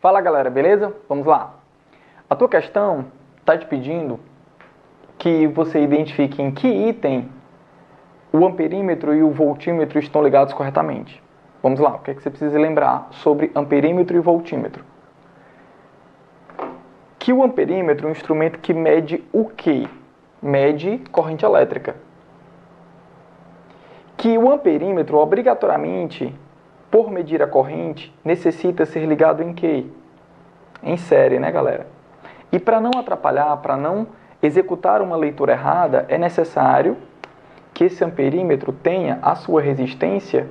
Fala galera, beleza? Vamos lá. A tua questão está te pedindo que você identifique em que item o amperímetro e o voltímetro estão ligados corretamente. Vamos lá, o que é que você precisa lembrar sobre amperímetro e voltímetro? Que o amperímetro é um instrumento que mede o quê? Mede corrente elétrica. Que o amperímetro, obrigatoriamente, por medir a corrente, necessita ser ligado em quê? Em série, né, galera? E para não atrapalhar, para não executar uma leitura errada, é necessário que esse amperímetro tenha a sua resistência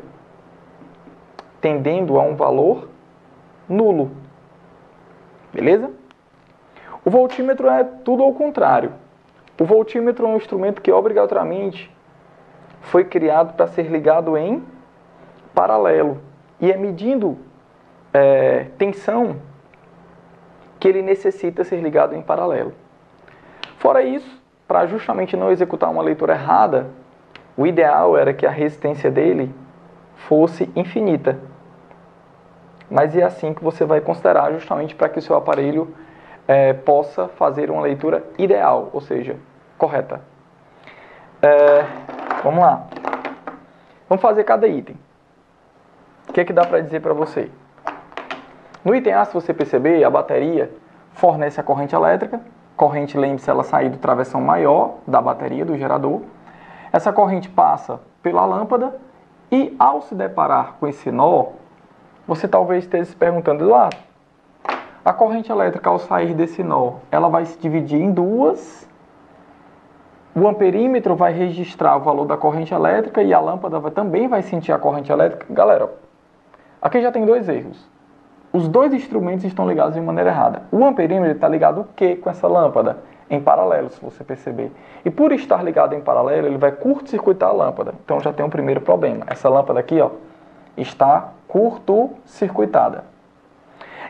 tendendo a um valor nulo. Beleza? O voltímetro é tudo ao contrário. O voltímetro é um instrumento que obrigatoriamente foi criado para ser ligado em paralelo. E é medindo tensão que ele necessita ser ligado em paralelo. Fora isso, para justamente não executar uma leitura errada, o ideal era que a resistência dele fosse infinita. Mas é assim que você vai considerar justamente para que o seu aparelho possa fazer uma leitura ideal, ou seja, correta. Vamos lá. Vamos fazer cada item. O que é que dá para dizer para você? No item A, se você perceber, a bateria fornece a corrente elétrica. Corrente, lembre-se, ela sai do travessão maior da bateria, do gerador. Essa corrente passa pela lâmpada e, ao se deparar com esse nó, você talvez esteja se perguntando, Eduardo, a corrente elétrica, ao sair desse nó, ela vai se dividir em duas. O amperímetro vai registrar o valor da corrente elétrica e a lâmpada também vai sentir a corrente elétrica. Galera, aqui já tem dois erros. Os dois instrumentos estão ligados de maneira errada. O amperímetro está ligado o quê com essa lâmpada? Em paralelo, se você perceber. E por estar ligado em paralelo, ele vai curto-circuitar a lâmpada. Então já tem um primeiro problema. Essa lâmpada aqui, ó, está curto-circuitada.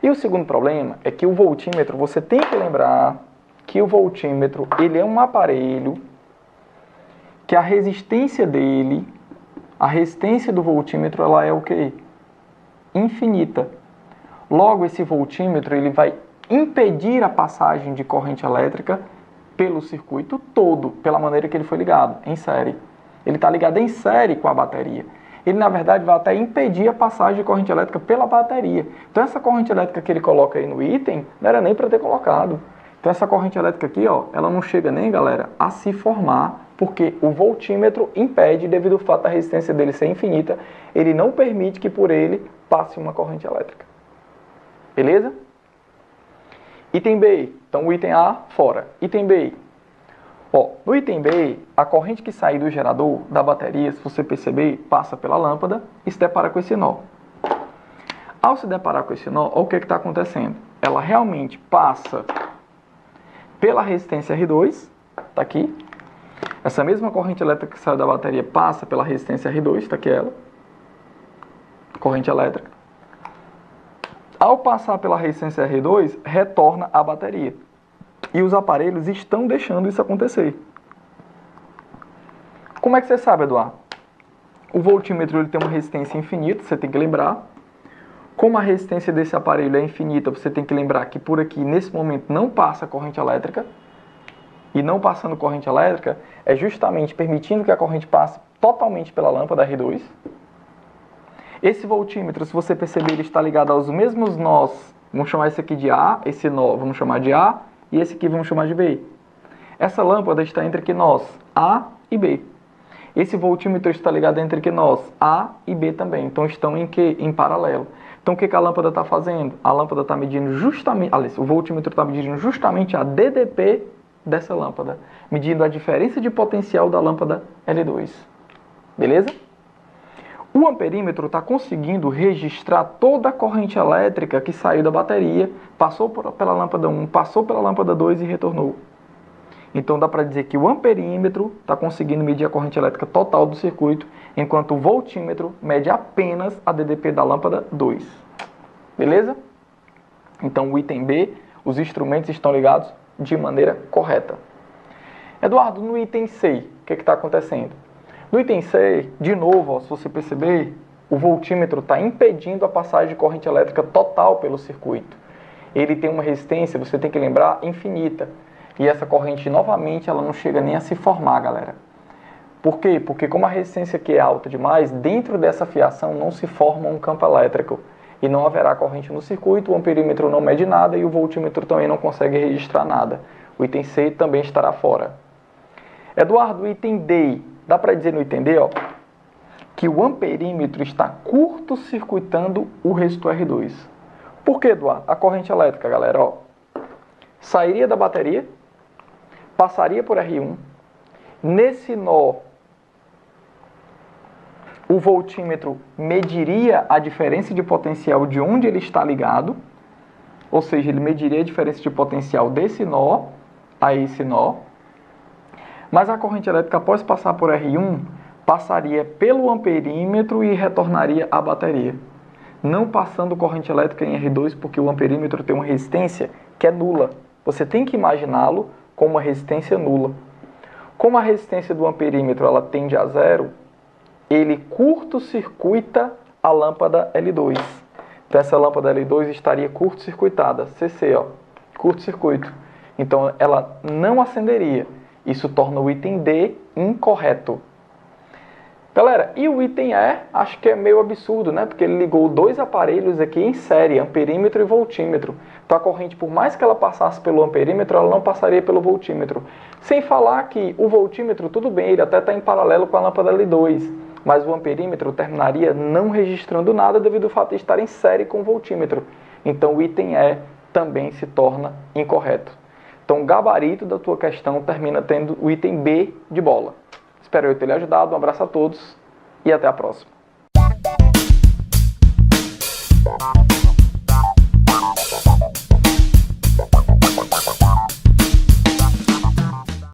E o segundo problema é que o voltímetro, você tem que lembrar que o voltímetro, ele é um aparelho que a resistência dele, a resistência do voltímetro, ela é o quê? Infinita. Logo, esse voltímetro ele vai impedir a passagem de corrente elétrica pelo circuito todo, pela maneira que ele foi ligado, em série. Ele está ligado em série com a bateria. Ele, na verdade, vai até impedir a passagem de corrente elétrica pela bateria. Então, essa corrente elétrica que ele coloca aí no item, não era nem para ter colocado. Então, essa corrente elétrica aqui, ó, ela não chega nem, galera, a se formar, porque o voltímetro impede, devido ao fato da resistência dele ser infinita, ele não permite que por ele passe uma corrente elétrica. Beleza? Item B. Então, o item A, fora. Item B. Ó, no item B, a corrente que sai do gerador da bateria, se você perceber, passa pela lâmpada e se depara com esse nó. Ao se deparar com esse nó, olha o que está acontecendo. Ela realmente passa pela resistência R2, está aqui. Essa mesma corrente elétrica que saiu da bateria passa pela resistência R2, está aqui ela. Corrente elétrica. Ao passar pela resistência R2, retorna à bateria. E os aparelhos estão deixando isso acontecer. Como é que você sabe, Eduardo? O voltímetro ele tem uma resistência infinita, você tem que lembrar. Como a resistência desse aparelho é infinita, você tem que lembrar que por aqui, nesse momento, não passa corrente elétrica. E não passando corrente elétrica é justamente permitindo que a corrente passe totalmente pela lâmpada R2. Esse voltímetro, se você perceber, ele está ligado aos mesmos nós. Vamos chamar esse aqui de A, esse nó vamos chamar de A, e esse aqui vamos chamar de B. Essa lâmpada está entre que nós, A e B. Esse voltímetro está ligado entre que nós, A e B também. Então estão em que? Em paralelo. Então o que a lâmpada está fazendo? A lâmpada está medindo justamente, aliás, o voltímetro está medindo justamente a DDP dessa lâmpada, medindo a diferença de potencial da lâmpada L2. Beleza? O amperímetro está conseguindo registrar toda a corrente elétrica que saiu da bateria, passou pela lâmpada 1, passou pela lâmpada 2 e retornou. Então dá para dizer que o amperímetro está conseguindo medir a corrente elétrica total do circuito, enquanto o voltímetro mede apenas a DDP da lâmpada 2. Beleza? Então o item B, os instrumentos estão ligados de maneira correta. Eduardo, no item C, o que está acontecendo? No item C, de novo, ó, se você perceber, o voltímetro está impedindo a passagem de corrente elétrica total pelo circuito. ele tem uma resistência, você tem que lembrar, infinita. E essa corrente, novamente, ela não chega nem a se formar, galera. Por quê? Porque como a resistência aqui é alta demais, dentro dessa fiação não se forma um campo elétrico. E não haverá corrente no circuito, o amperímetro não mede nada e o voltímetro também não consegue registrar nada. O item C também estará fora. Eduardo, o item D, dá para dizer no item D, ó, que o amperímetro está curto-circuitando o resistor R2. Por que, Eduardo? A corrente elétrica, galera, ó, sairia da bateria, passaria por R1, nesse nó, o voltímetro mediria a diferença de potencial de onde ele está ligado, ou seja, ele mediria a diferença de potencial desse nó a esse nó, mas a corrente elétrica, após passar por R1, passaria pelo amperímetro e retornaria à bateria, não passando corrente elétrica em R2, porque o amperímetro tem uma resistência que é nula. Você tem que imaginá-lo como uma resistência nula. Como a resistência do amperímetro ela tende a zero, ele curto-circuita a lâmpada L2. Então, essa lâmpada L2 estaria curto-circuitada, CC, ó, curto-circuito. Então, ela não acenderia. Isso torna o item D incorreto. Galera, e o item E, acho que é meio absurdo, né? Porque ele ligou dois aparelhos aqui em série, amperímetro e voltímetro. Então, a corrente, por mais que ela passasse pelo amperímetro, ela não passaria pelo voltímetro. Sem falar que o voltímetro, tudo bem, ele até está em paralelo com a lâmpada L2, mas o amperímetro terminaria não registrando nada devido ao fato de estar em série com o voltímetro. Então, o item E também se torna incorreto. Então, o gabarito da tua questão termina tendo o item B de bola. Espero eu ter lhe ajudado. Um abraço a todos e até a próxima.